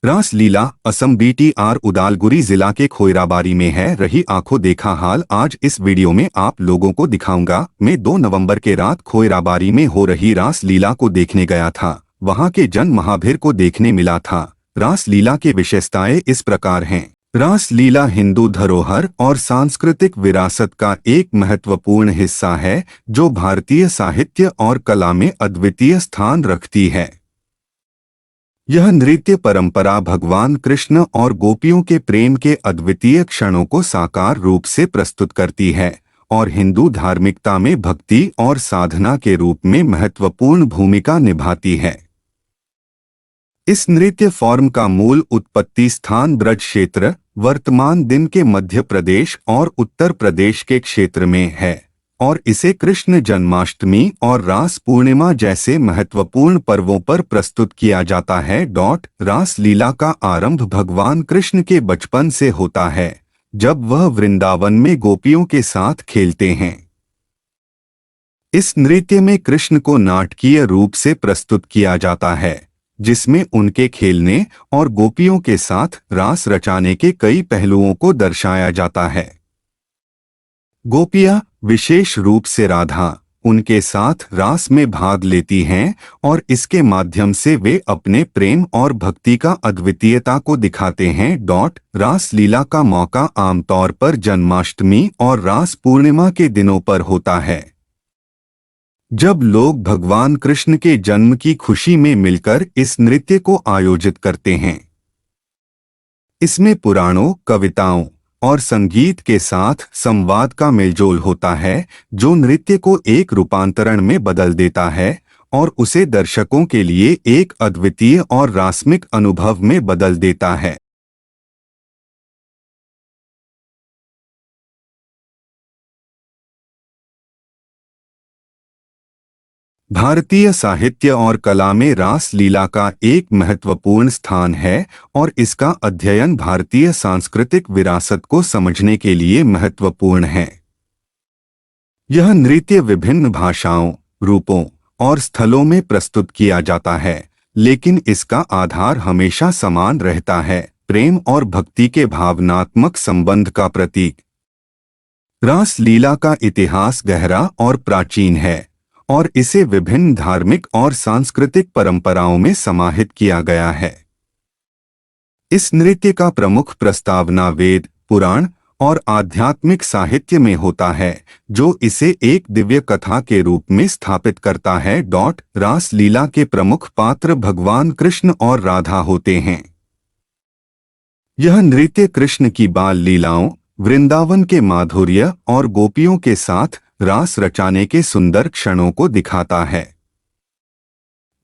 रासलीला Assam BTR Udalguri जिला के खोयराबारी में है रही आंखों देखा हाल। आज इस वीडियो में आप लोगों को दिखाऊंगा। मैं 2 नवंबर के रात खोयराबारी में हो रही रासलीला को देखने गया था। वहां के जन महाभीर को देखने मिला था। रासलीला की विशेषताएं इस प्रकार हैं। रासलीला हिंदू धरोहर और सांस्कृतिक विरासत का एक महत्वपूर्ण हिस्सा है जो भारतीय साहित्य और कला में अद्वितीय स्थान रखती है। यह नृत्य परंपरा भगवान कृष्ण और गोपियों के प्रेम के अद्वितीय क्षणों को साकार रूप से प्रस्तुत करती है और हिंदू धार्मिकता में भक्ति और साधना के रूप में महत्वपूर्ण भूमिका निभाती है। इस नृत्य फॉर्म का मूल उत्पत्ति स्थान ब्रज क्षेत्र, वर्तमान दिन के मध्य प्रदेश और उत्तर प्रदेश के क्षेत्र में है और इसे कृष्ण जन्माष्टमी और रास पूर्णिमा जैसे महत्वपूर्ण पर्वों पर प्रस्तुत किया जाता है। रास लीला का आरंभ भगवान कृष्ण के बचपन से होता है जब वह वृंदावन में गोपियों के साथ खेलते हैं। इस नृत्य में कृष्ण को नाटकीय रूप से प्रस्तुत किया जाता है जिसमें उनके खेलने और गोपियों के साथ रास रचाने के कई पहलुओं को दर्शाया जाता है। गोपियां, विशेष रूप से राधा, उनके साथ रास में भाग लेती हैं और इसके माध्यम से वे अपने प्रेम और भक्ति का अद्वितीयता को दिखाते हैं। रास लीला का मौका आमतौर पर जन्माष्टमी और रास पूर्णिमा के दिनों पर होता है जब लोग भगवान कृष्ण के जन्म की खुशी में मिलकर इस नृत्य को आयोजित करते हैं। इसमें पुराणों, कविताओं और संगीत के साथ संवाद का मेलजोल होता है जो नृत्य को एक रूपांतरण में बदल देता है और उसे दर्शकों के लिए एक अद्वितीय और रासमिक अनुभव में बदल देता है। भारतीय साहित्य और कला में रास लीला का एक महत्वपूर्ण स्थान है और इसका अध्ययन भारतीय सांस्कृतिक विरासत को समझने के लिए महत्वपूर्ण है। यह नृत्य विभिन्न भाषाओं, रूपों और स्थलों में प्रस्तुत किया जाता है लेकिन इसका आधार हमेशा समान रहता है, प्रेम और भक्ति के भावनात्मक संबंध का प्रतीक। रास लीला का इतिहास गहरा और प्राचीन है और इसे विभिन्न धार्मिक और सांस्कृतिक परंपराओं में समाहित किया गया है। इस नृत्य का प्रमुख प्रस्तावना वेद, पुराण और आध्यात्मिक साहित्य में होता है जो इसे एक दिव्य कथा के रूप में स्थापित करता है। रास लीला के प्रमुख पात्र भगवान कृष्ण और राधा होते हैं। यह नृत्य कृष्ण की बाल लीलाओं, वृंदावन के माधुर्य और गोपियों के साथ रास रचाने के सुंदर क्षणों को दिखाता है।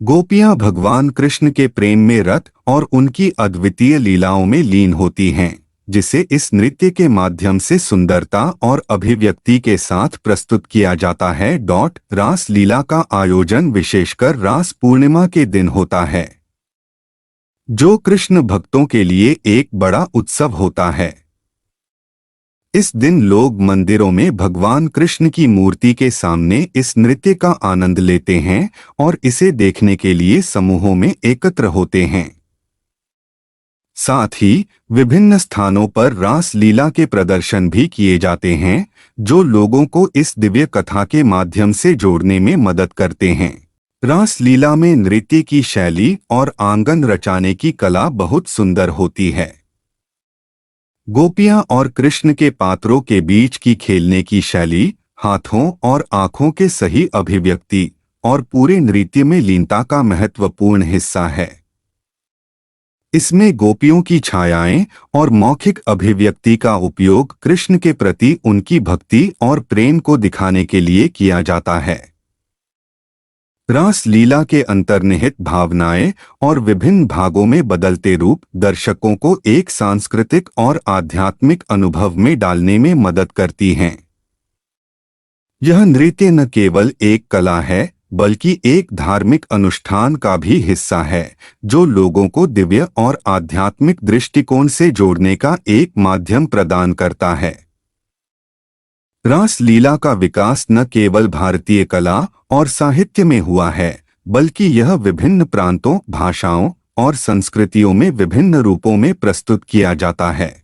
गोपियां भगवान कृष्ण के प्रेम में रत और उनकी अद्वितीय लीलाओं में लीन होती हैं जिसे इस नृत्य के माध्यम से सुंदरता और अभिव्यक्ति के साथ प्रस्तुत किया जाता है। रास लीला का आयोजन विशेषकर रास पूर्णिमा के दिन होता है जो कृष्ण भक्तों के लिए एक बड़ा उत्सव होता है। इस दिन लोग मंदिरों में भगवान कृष्ण की मूर्ति के सामने इस नृत्य का आनंद लेते हैं और इसे देखने के लिए समूहों में एकत्र होते हैं। साथ ही विभिन्न स्थानों पर रास लीला के प्रदर्शन भी किए जाते हैं जो लोगों को इस दिव्य कथा के माध्यम से जोड़ने में मदद करते हैं। रास लीला में नृत्य की शैली और आंगन रचाने की कला बहुत सुंदर होती है। गोपियां और कृष्ण के पात्रों के बीच की खेलने की शैली, हाथों और आंखों के सही अभिव्यक्ति और पूरे नृत्य में लीनता का महत्वपूर्ण हिस्सा है। इसमें गोपियों की छायाएं और मौखिक अभिव्यक्ति का उपयोग कृष्ण के प्रति उनकी भक्ति और प्रेम को दिखाने के लिए किया जाता है। रास लीला के अंतर्निहित भावनाएं और विभिन्न भागों में बदलते रूप दर्शकों को एक सांस्कृतिक और आध्यात्मिक अनुभव में डालने में मदद करती हैं। यह नृत्य न केवल एक कला है बल्कि एक धार्मिक अनुष्ठान का भी हिस्सा है जो लोगों को दिव्य और आध्यात्मिक दृष्टिकोण से जोड़ने का एक माध्यम प्रदान करता है। रास लीला का विकास न केवल भारतीय कला और साहित्य में हुआ है बल्कि यह विभिन्न प्रांतों, भाषाओं और संस्कृतियों में विभिन्न रूपों में प्रस्तुत किया जाता है।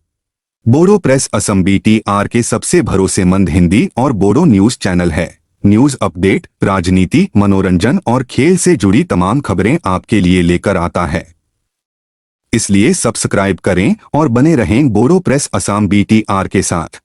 बोडो प्रेस असम BTR के सबसे भरोसेमंद हिंदी और बोडो न्यूज चैनल है। न्यूज अपडेट, राजनीति, मनोरंजन और खेल से जुड़ी तमाम खबरें आपके लिए लेकर आता है। इसलिए सब्सक्राइब करें और बने रहें बोडो प्रेस असम BTR के साथ।